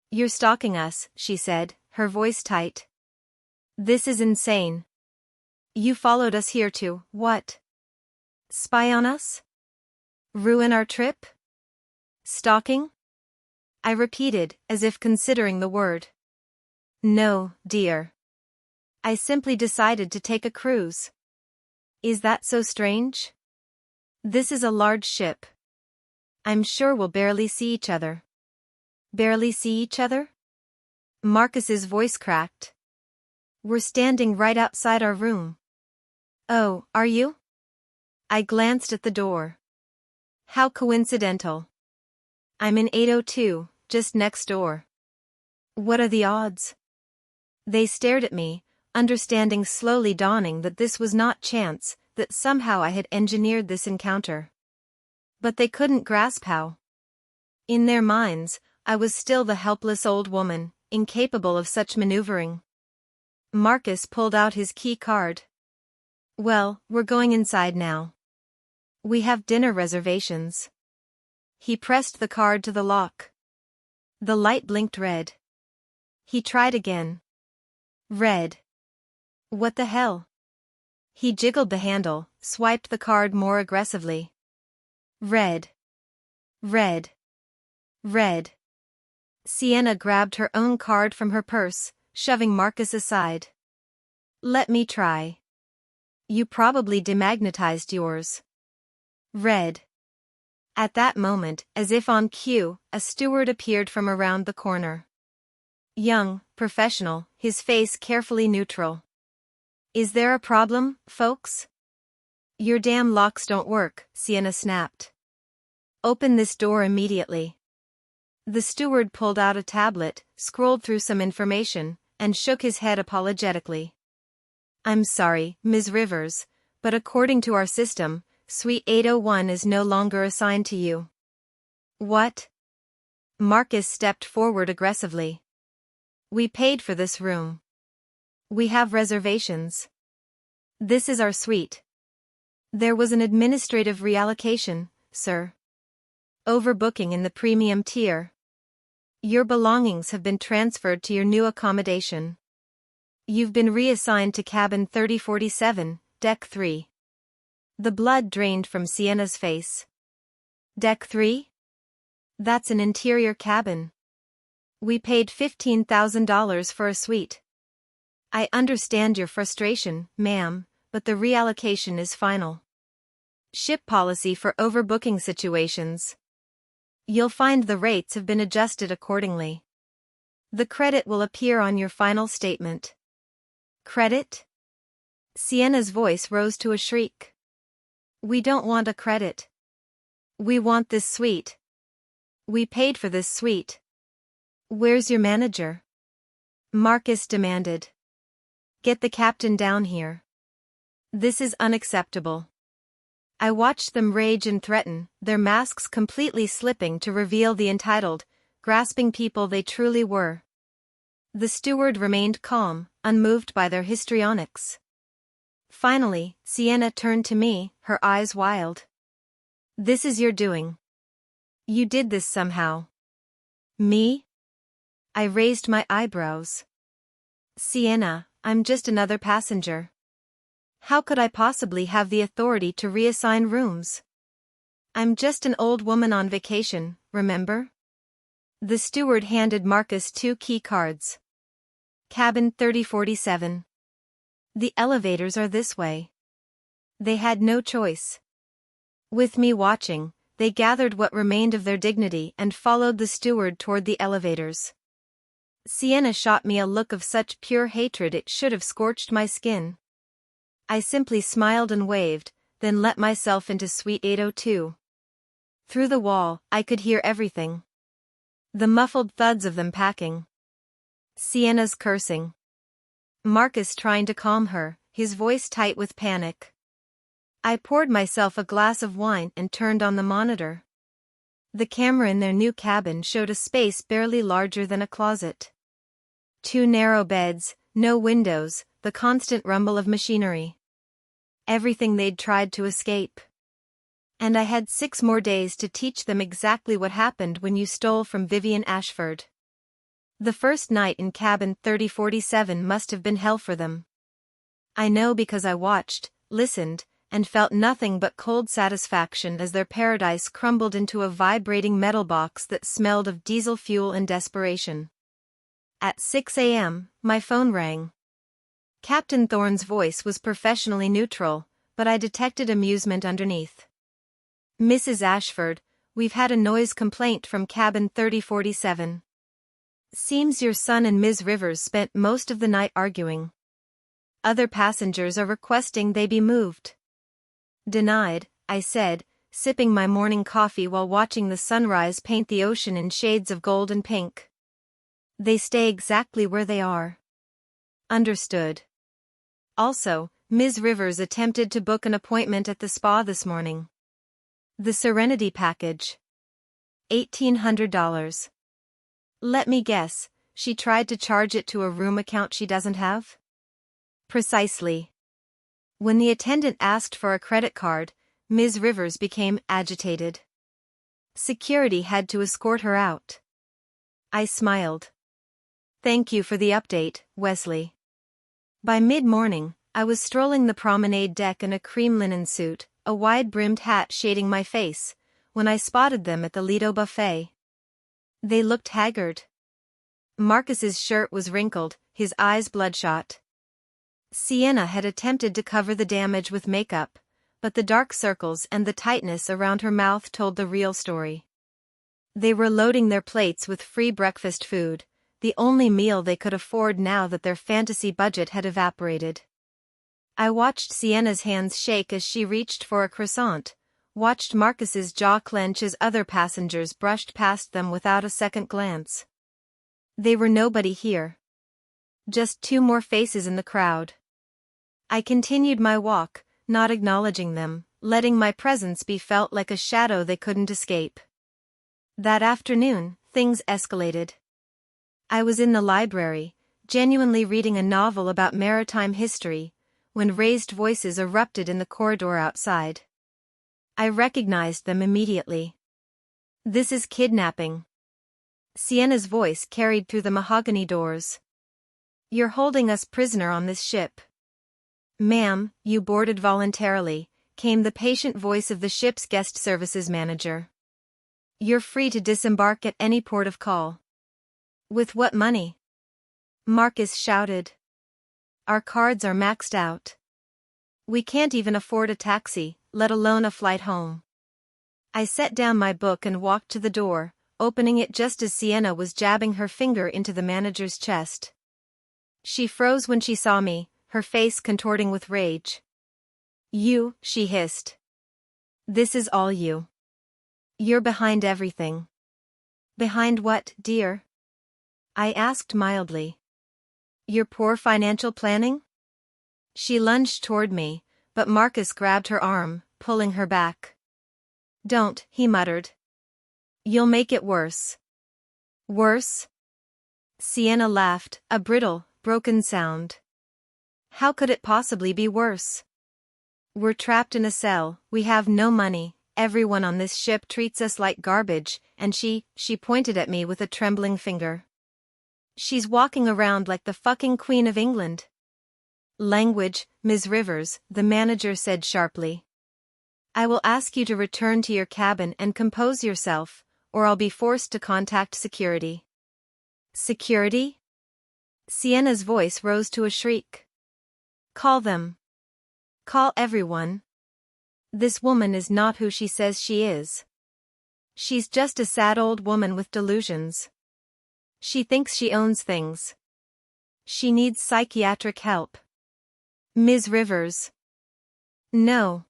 You're stalking us, she said, her voice tight. This is insane. You followed us here to, what? Spy on us? Ruin our trip? Stalking? I repeated, as if considering the word. No, dear. I simply decided to take a cruise. Is that so strange? This is a large ship. I'm sure we'll barely see each other. Barely see each other? Marcus's voice cracked. We're standing right outside our room. Oh, are you? I glanced at the door. How coincidental. I'm in 802, just next door. What are the odds? They stared at me, understanding slowly dawning that this was not chance, that somehow I had engineered this encounter. But they couldn't grasp how. In their minds, I was still the helpless old woman, incapable of such maneuvering. Marcus pulled out his key card. Well, we're going inside now. We have dinner reservations. He pressed the card to the lock. The light blinked red. He tried again. Red. What the hell? He jiggled the handle, swiped the card more aggressively. Red. Red. Red. Sienna grabbed her own card from her purse, shoving Marcus aside. Let me try. You probably demagnetized yours. Red. At that moment, as if on cue, a steward appeared from around the corner. Young, professional, his face carefully neutral. Is there a problem, folks? Your damn locks don't work, Sienna snapped. Open this door immediately. The steward pulled out a tablet, scrolled through some information, and shook his head apologetically. I'm sorry, Ms. Rivers, but according to our system, Suite 801 is no longer assigned to you. What? Marcus stepped forward aggressively. We paid for this room. We have reservations. This is our suite. There was an administrative reallocation, sir. Overbooking in the premium tier. Your belongings have been transferred to your new accommodation. You've been reassigned to cabin 3047, deck 3. The blood drained from Sienna's face. Deck 3? That's an interior cabin. We paid $15,000 for a suite. I understand your frustration, ma'am, but the reallocation is final. Ship policy for overbooking situations. You'll find the rates have been adjusted accordingly. The credit will appear on your final statement. Credit? Sienna's voice rose to a shriek. We don't want a credit. We want this suite. We paid for this suite. Where's your manager? Marcus demanded. Get the captain down here. This is unacceptable. I watched them rage and threaten, their masks completely slipping to reveal the entitled, grasping people they truly were. The steward remained calm, unmoved by their histrionics. Finally, Sienna turned to me, her eyes wild. This is your doing. You did this somehow. Me? I raised my eyebrows. Sienna, I'm just another passenger. How could I possibly have the authority to reassign rooms? I'm just an old woman on vacation, remember? The steward handed Marcus 2 key cards. Cabin 3047. The elevators are this way. They had no choice. With me watching, they gathered what remained of their dignity and followed the steward toward the elevators. Sienna shot me a look of such pure hatred it should have scorched my skin. I simply smiled and waved, then let myself into Suite 802. Through the wall, I could hear everything. The muffled thuds of them packing. Sienna's cursing. Marcus trying to calm her, his voice tight with panic. I poured myself a glass of wine and turned on the monitor. The camera in their new cabin showed a space barely larger than a closet. 2 narrow beds, no windows, the constant rumble of machinery. Everything they'd tried to escape. And I had 6 more days to teach them exactly what happened when you stole from Vivian Ashford. The first night in cabin 3047 must have been hell for them. I know because I watched, listened, and felt nothing but cold satisfaction as their paradise crumbled into a vibrating metal box that smelled of diesel fuel and desperation. At 6 a.m., my phone rang. Captain Thorne's voice was professionally neutral, but I detected amusement underneath. Mrs. Ashford, we've had a noise complaint from cabin 3047. Seems your son and Ms. Rivers spent most of the night arguing. Other passengers are requesting they be moved. Denied, I said, sipping my morning coffee while watching the sunrise paint the ocean in shades of gold and pink. They stay exactly where they are. Understood. Also, Ms. Rivers attempted to book an appointment at the spa this morning. The Serenity package. $1,800. Let me guess, she tried to charge it to a room account she doesn't have? Precisely. When the attendant asked for a credit card, Ms. Rivers became agitated. Security had to escort her out. I smiled. Thank you for the update, Wesley. By mid-morning, I was strolling the promenade deck in a cream linen suit, a wide-brimmed hat shading my face, when I spotted them at the Lido buffet. They looked haggard. Marcus's shirt was wrinkled, his eyes bloodshot. Sienna had attempted to cover the damage with makeup, but the dark circles and the tightness around her mouth told the real story. They were loading their plates with free breakfast food, the only meal they could afford now that their fantasy budget had evaporated. I watched Sienna's hands shake as she reached for a croissant, watched Marcus's jaw clench as other passengers brushed past them without a second glance. They were nobody here. Just 2 more faces in the crowd. I continued my walk, not acknowledging them, letting my presence be felt like a shadow they couldn't escape. That afternoon, things escalated. I was in the library, genuinely reading a novel about maritime history, when raised voices erupted in the corridor outside. I recognized them immediately. This is kidnapping. Sienna's voice carried through the mahogany doors. You're holding us prisoner on this ship. Ma'am, you boarded voluntarily, came the patient voice of the ship's guest services manager. You're free to disembark at any port of call. With what money? Marcus shouted. Our cards are maxed out. We can't even afford a taxi, let alone a flight home. I set down my book and walked to the door, opening it just as Sienna was jabbing her finger into the manager's chest. She froze when she saw me, her face contorting with rage. "You," she hissed. "This is all you. You're behind everything." "Behind what, dear?" I asked mildly. "Your poor financial planning?" She lunged toward me, but Marcus grabbed her arm, pulling her back. "Don't," he muttered. "You'll make it worse." "Worse?" Sienna laughed, a brittle, broken sound. "How could it possibly be worse? We're trapped in a cell, we have no money, everyone on this ship treats us like garbage, and she pointed at me with a trembling finger. She's walking around like the fucking Queen of England." "Language, Ms. Rivers," the manager said sharply. "I will ask you to return to your cabin and compose yourself, or I'll be forced to contact security." "Security?" Sienna's voice rose to a shriek. "Call them. Call everyone. This woman is not who she says she is. She's just a sad old woman with delusions. She thinks she owns things. She needs psychiatric help. Ms. Rivers." "No."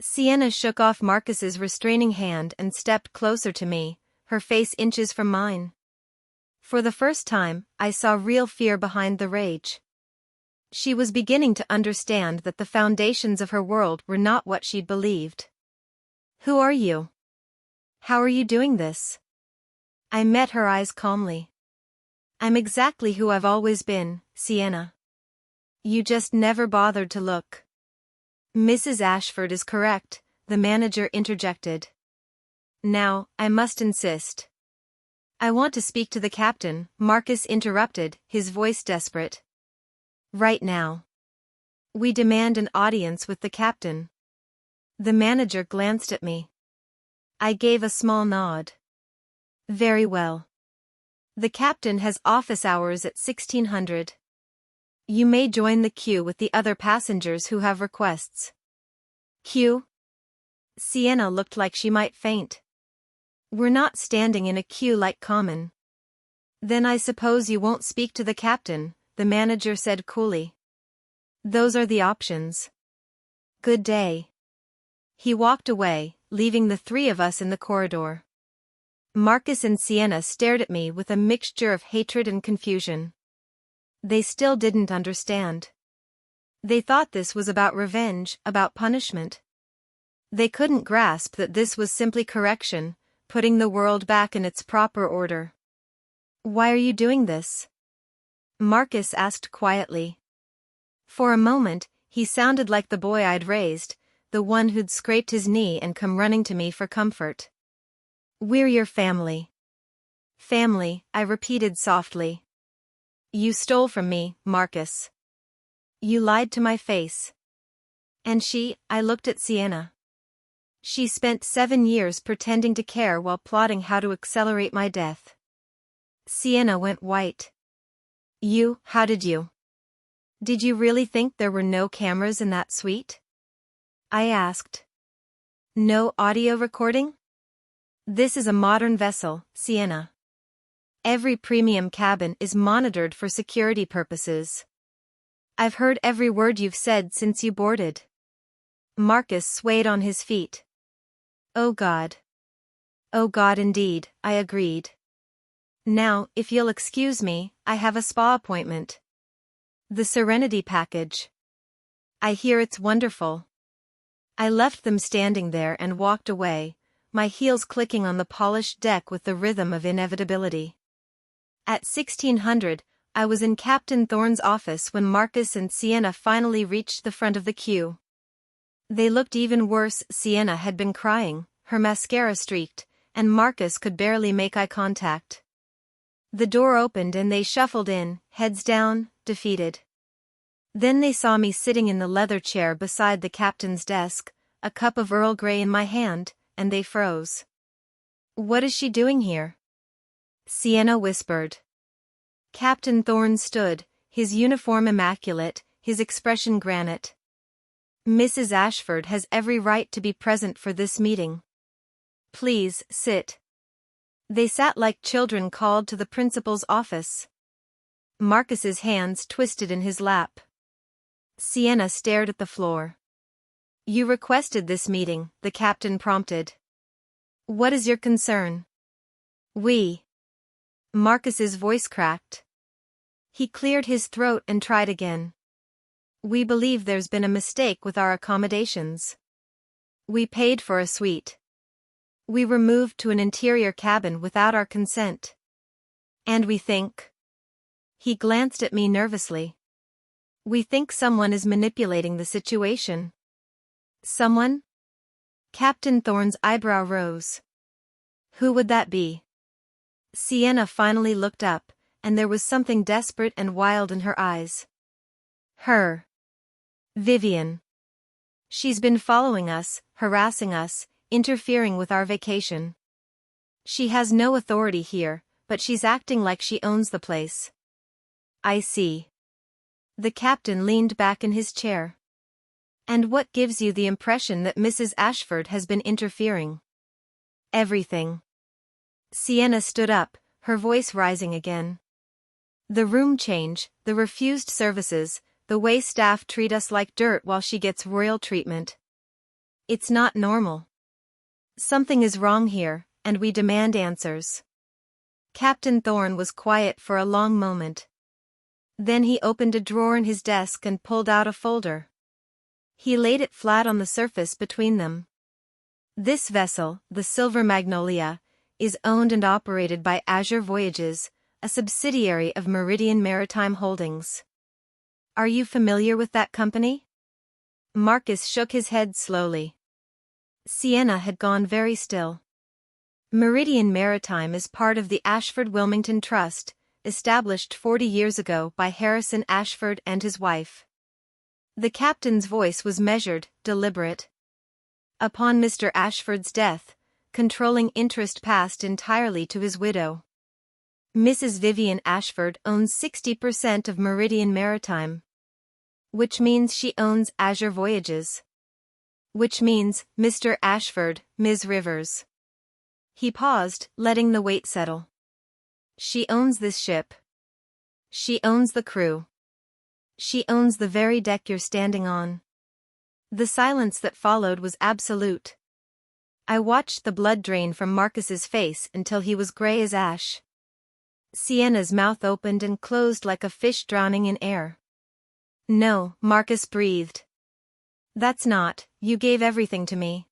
Sienna shook off Marcus's restraining hand and stepped closer to me, her face inches from mine. For the first time, I saw real fear behind the rage. She was beginning to understand that the foundations of her world were not what she'd believed. "Who are you? How are you doing this?" I met her eyes calmly. "I'm exactly who I've always been, Sienna. You just never bothered to look." "Mrs. Ashford is correct," the manager interjected. "Now, I must insist." "I want to speak to the captain," Marcus interrupted, his voice desperate. "Right now. We demand an audience with the captain." The manager glanced at me. I gave a small nod. "Very well. The captain has office hours at 1600. You may join the queue with the other passengers who have requests." "Queue?" Sienna looked like she might faint. "We're not standing in a queue like common." "Then I suppose you won't speak to the captain," the manager said coolly. "Those are the options. Good day." He walked away, leaving the three of us in the corridor. Marcus and Sienna stared at me with a mixture of hatred and confusion. They still didn't understand. They thought this was about revenge, about punishment. They couldn't grasp that this was simply correction, putting the world back in its proper order. "Why are you doing this?" Marcus asked quietly. For a moment, he sounded like the boy I'd raised, the one who'd scraped his knee and come running to me for comfort. "We're your family." "Family," I repeated softly. "You stole from me, Marcus. You lied to my face." "And I looked at Sienna. She spent 7 years pretending to care while plotting how to accelerate my death." Sienna went white. How did you? Did you really think there were no cameras in that suite?" I asked. "No audio recording?" "This is a modern vessel, Sienna. Every premium cabin is monitored for security purposes. I've heard every word you've said since you boarded." Marcus swayed on his feet. "Oh God. Oh God indeed," I agreed. "Now, if you'll excuse me, I have a spa appointment. The Serenity package. I hear it's wonderful." I left them standing there and walked away, my heels clicking on the polished deck with the rhythm of inevitability. At 1600, I was in Captain Thorne's office when Marcus and Sienna finally reached the front of the queue. They looked even worse. Sienna had been crying, her mascara streaked, and Marcus could barely make eye contact. The door opened and they shuffled in, heads down, defeated. Then they saw me sitting in the leather chair beside the captain's desk, a cup of Earl Grey in my hand, and they froze. "What is she doing here?" Sienna whispered. Captain Thorne stood, his uniform immaculate, his expression granite. "Mrs. Ashford has every right to be present for this meeting. Please, sit." They sat like children called to the principal's office. Marcus's hands twisted in his lap. Sienna stared at the floor. You requested this meeting, the captain prompted. What is your concern? Marcus's voice cracked. He cleared his throat and tried again. We believe there's been a mistake with our accommodations. We paid for a suite. We were moved to an interior cabin without our consent. And we think. He glanced at me nervously. We think someone is manipulating the situation. Someone? Captain Thorne's eyebrow rose. Who would that be? Sienna finally looked up, and there was something desperate and wild in her eyes. Her. Vivian. She's been following us, harassing us, interfering with our vacation. She has no authority here, but she's acting like she owns the place. I see. The captain leaned back in his chair. And what gives you the impression that Mrs. Ashford has been interfering? Everything. Sienna stood up, her voice rising again. The room change, the refused services, the way staff treat us like dirt while she gets royal treatment. It's not normal. Something is wrong here, and we demand answers. Captain Thorne was quiet for a long moment. Then he opened a drawer in his desk and pulled out a folder. He laid it flat on the surface between them. This vessel, the Silver Magnolia, is owned and operated by Azure Voyages, a subsidiary of Meridian Maritime Holdings. Are you familiar with that company? Marcus shook his head slowly. Sienna had gone very still. Meridian Maritime is part of the Ashford-Wilmington Trust, established 40 years ago by Harrison Ashford and his wife. The captain's voice was measured, deliberate. Upon Mr. Ashford's death, controlling interest passed entirely to his widow. Mrs. Vivian Ashford owns 60% of Meridian Maritime. Which means she owns Azure Voyages. Which means, Mr. Ashford, Ms. Rivers. He paused, letting the weight settle. She owns this ship. She owns the crew. She owns the very deck you're standing on. The silence that followed was absolute. I watched the blood drain from Marcus's face until he was gray as ash. Sienna's mouth opened and closed like a fish drowning in air. No, Marcus breathed. That's not, you gave everything to me.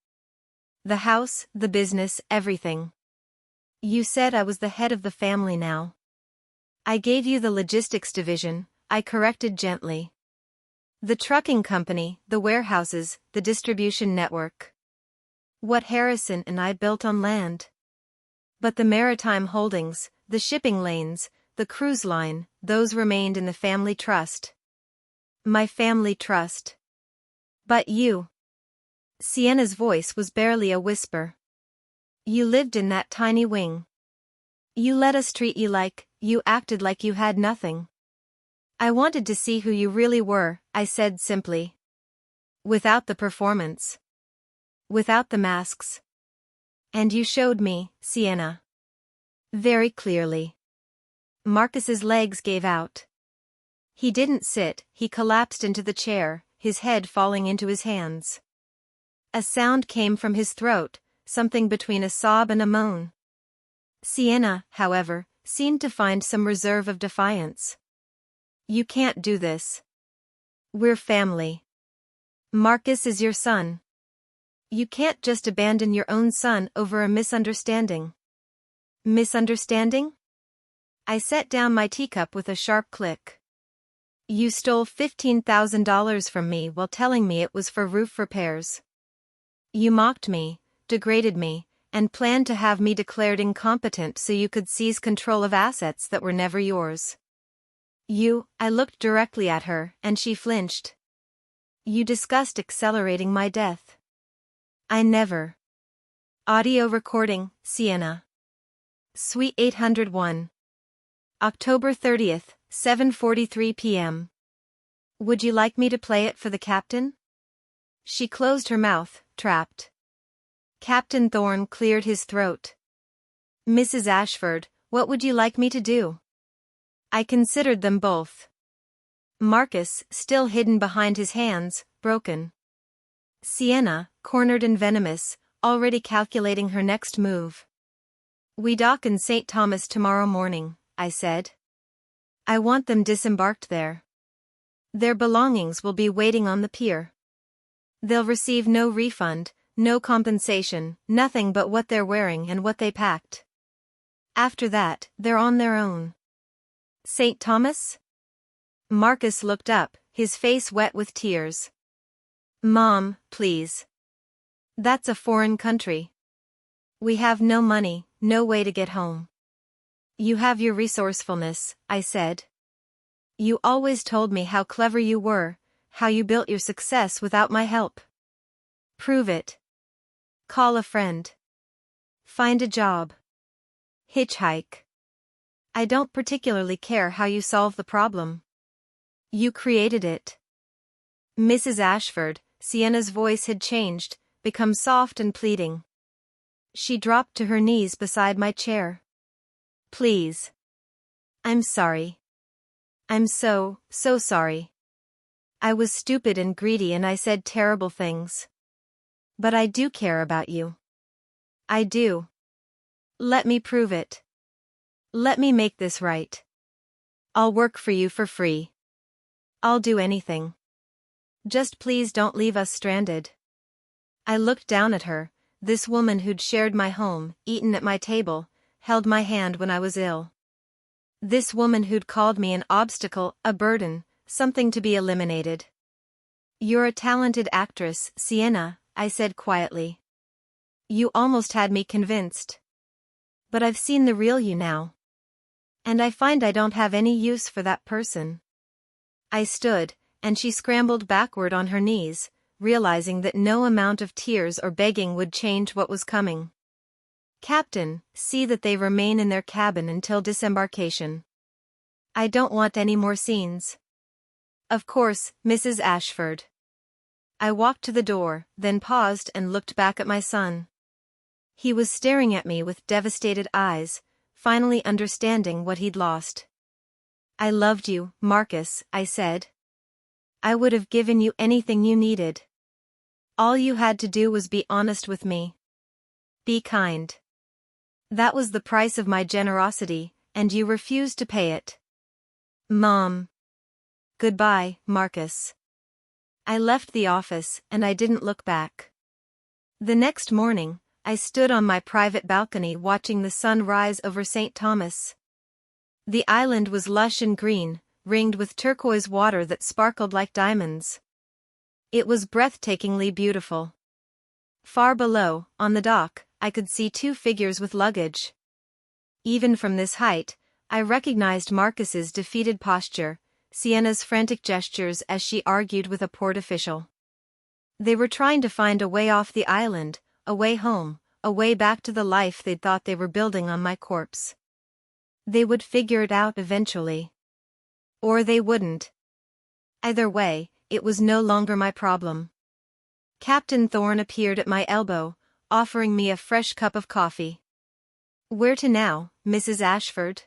The house, the business, everything. You said I was the head of the family now. I gave you the logistics division, I corrected gently. The trucking company, the warehouses, the distribution network. What Harrison and I built on land. But the maritime holdings, the shipping lanes, the cruise line, those remained in the family trust. My family trust. But you. Sienna's voice was barely a whisper. You lived in that tiny wing. You let us treat you like, you acted like you had nothing. I wanted to see who you really were, I said simply. Without the performance. Without the masks. And you showed me, Sienna. Very clearly. Marcus's legs gave out. He didn't sit, he collapsed into the chair, his head falling into his hands. A sound came from his throat, something between a sob and a moan. Sienna, however, seemed to find some reserve of defiance. You can't do this. We're family. Marcus is your son. You can't just abandon your own son over a misunderstanding. Misunderstanding? I set down my teacup with a sharp click. You stole $15,000 from me while telling me it was for roof repairs. You mocked me, degraded me, and planned to have me declared incompetent so you could seize control of assets that were never yours. I looked directly at her, and she flinched. You discussed accelerating my death. I never. Audio recording, Sienna. Suite 801. October 30th, 7:43 p.m. Would you like me to play it for the captain? She closed her mouth, trapped. Captain Thorne cleared his throat. Mrs. Ashford, what would you like me to do? I considered them both. Marcus, still hidden behind his hands, broken. Sienna, cornered and venomous, already calculating her next move. We dock in St. Thomas tomorrow morning, I said. I want them disembarked there. Their belongings will be waiting on the pier. They'll receive no refund, no compensation, nothing but what they're wearing and what they packed. After that, they're on their own. St. Thomas? Marcus looked up, his face wet with tears. Mom, please. That's a foreign country. We have no money, no way to get home. You have your resourcefulness, I said. You always told me how clever you were, how you built your success without my help. Prove it. Call a friend. Find a job. Hitchhike. I don't particularly care how you solve the problem. You created it. Mrs. Ashford, Sienna's voice had changed, become soft and pleading. She dropped to her knees beside my chair. Please. I'm sorry. I'm so sorry. I was stupid and greedy and I said terrible things. But I do care about you. I do. Let me prove it. Let me make this right. I'll work for you for free. I'll do anything. Just please don't leave us stranded. I looked down at her, this woman who'd shared my home, eaten at my table, held my hand when I was ill. This woman who'd called me an obstacle, a burden, something to be eliminated. You're a talented actress, Sienna, I said quietly. You almost had me convinced. But I've seen the real you now. And I find I don't have any use for that person. I stood, and she scrambled backward on her knees, realizing that no amount of tears or begging would change what was coming. Captain, see that they remain in their cabin until disembarkation. I don't want any more scenes. Of course, Mrs. Ashford. I walked to the door, then paused and looked back at my son. He was staring at me with devastated eyes, finally understanding what he'd lost. I loved you, Marcus, I said. I would have given you anything you needed. All you had to do was be honest with me. Be kind. That was the price of my generosity, and you refused to pay it. Mom. Goodbye, Marcus. I left the office, and I didn't look back. The next morning, I stood on my private balcony watching the sun rise over St. Thomas. The island was lush and green, ringed with turquoise water that sparkled like diamonds. It was breathtakingly beautiful. Far below, on the dock, I could see two figures with luggage. Even from this height, I recognized Marcus's defeated posture, Sienna's frantic gestures as she argued with a port official. They were trying to find a way off the island, a way home, a way back to the life they'd thought they were building on my corpse. They would figure it out eventually. Or they wouldn't. Either way, it was no longer my problem. Captain Thorne appeared at my elbow, offering me a fresh cup of coffee. Where to now, Mrs. Ashford?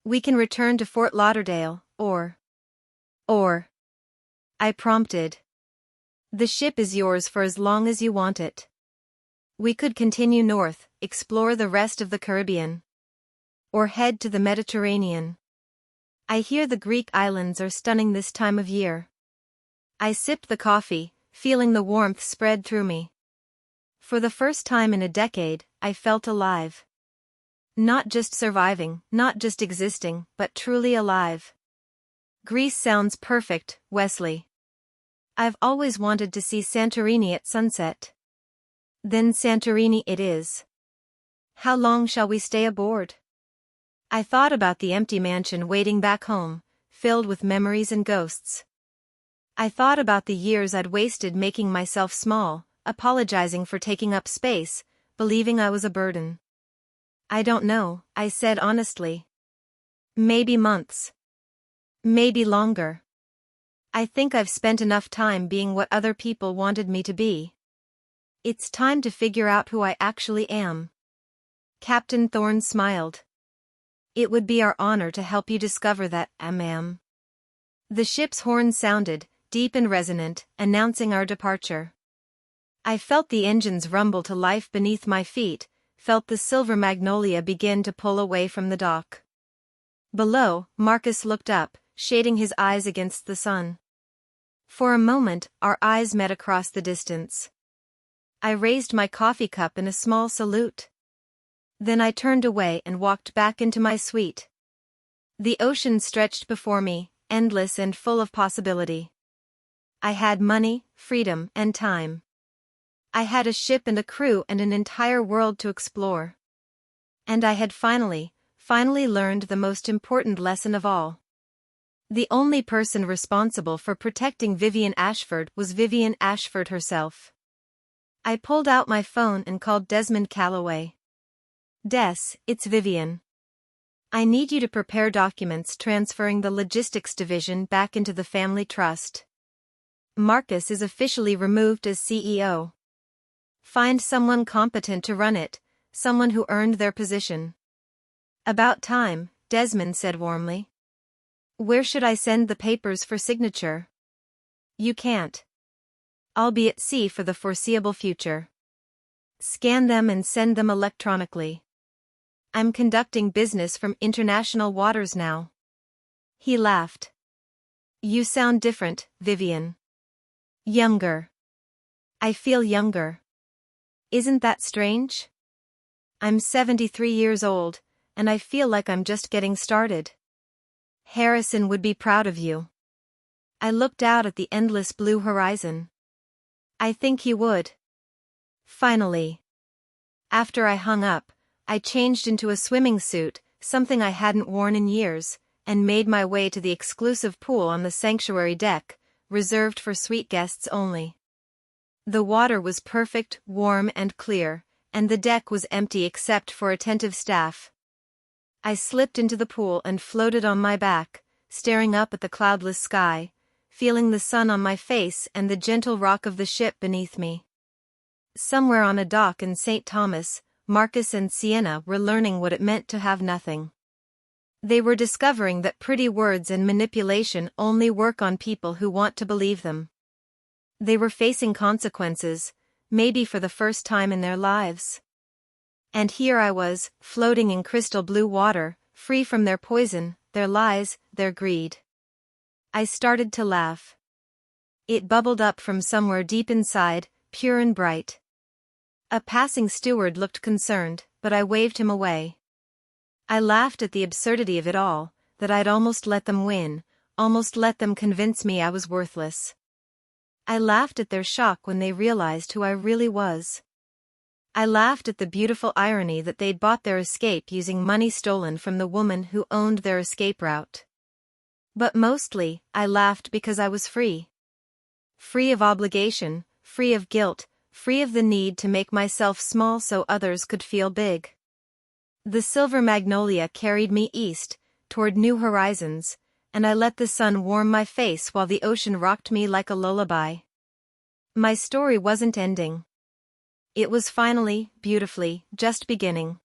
We can return to Fort Lauderdale, or... I prompted. The ship is yours for as long as you want it. We could continue north, explore the rest of the Caribbean. Or head to the Mediterranean. I hear the Greek islands are stunning this time of year. I sipped the coffee, feeling the warmth spread through me. For the first time in a decade, I felt alive. Not just surviving, not just existing, but truly alive. Greece sounds perfect, Wesley. I've always wanted to see Santorini at sunset. Then Santorini it is. How long shall we stay aboard? I thought about the empty mansion waiting back home, filled with memories and ghosts. I thought about the years I'd wasted making myself small, apologizing for taking up space, believing I was a burden. I don't know, I said honestly. Maybe months. Maybe longer. I think I've spent enough time being what other people wanted me to be. It's time to figure out who I actually am. Captain Thorne smiled. It would be our honor to help you discover that, ma'am. The ship's horn sounded, deep and resonant, announcing our departure. I felt the engines rumble to life beneath my feet, felt the Silver Magnolia begin to pull away from the dock. Below, Marcus looked up, shading his eyes against the sun. For a moment, our eyes met across the distance. I raised my coffee cup in a small salute. Then I turned away and walked back into my suite. The ocean stretched before me, endless and full of possibility. I had money, freedom, and time. I had a ship and a crew and an entire world to explore. And I had finally learned the most important lesson of all. The only person responsible for protecting Vivian Ashford was Vivian Ashford herself. I pulled out my phone and called Desmond Calloway. Des, it's Vivian. I need you to prepare documents transferring the logistics division back into the family trust. Marcus is officially removed as CEO. Find someone competent to run it, someone who earned their position. About time, Desmond said warmly. Where should I send the papers for signature? You can't. I'll be at sea for the foreseeable future. Scan them and send them electronically. I'm conducting business from international waters now. He laughed. You sound different, Vivian. Younger. I feel younger. Isn't that strange? I'm 73 years old, and I feel like I'm just getting started. Harrison would be proud of you. I looked out at the endless blue horizon. I think he would. Finally. After I hung up, I changed into a swimming suit, something I hadn't worn in years, and made my way to the exclusive pool on the sanctuary deck, reserved for suite guests only. The water was perfect, warm and clear, and the deck was empty except for attentive staff. I slipped into the pool and floated on my back, staring up at the cloudless sky, feeling the sun on my face and the gentle rock of the ship beneath me. Somewhere on a dock in St. Thomas, Marcus and Sienna were learning what it meant to have nothing. They were discovering that pretty words and manipulation only work on people who want to believe them. They were facing consequences, maybe for the first time in their lives. And here I was, floating in crystal blue water, free from their poison, their lies, their greed. I started to laugh. It bubbled up from somewhere deep inside, pure and bright. A passing steward looked concerned, but I waved him away. I laughed at the absurdity of it all, that I'd almost let them win, almost let them convince me I was worthless. I laughed at their shock when they realized who I really was. I laughed at the beautiful irony that they'd bought their escape using money stolen from the woman who owned their escape route. But mostly, I laughed because I was free. Free of obligation, free of guilt, free of the need to make myself small so others could feel big. The Silver Magnolia carried me east, toward new horizons, and I let the sun warm my face while the ocean rocked me like a lullaby. My story wasn't ending. It was finally, beautifully, just beginning.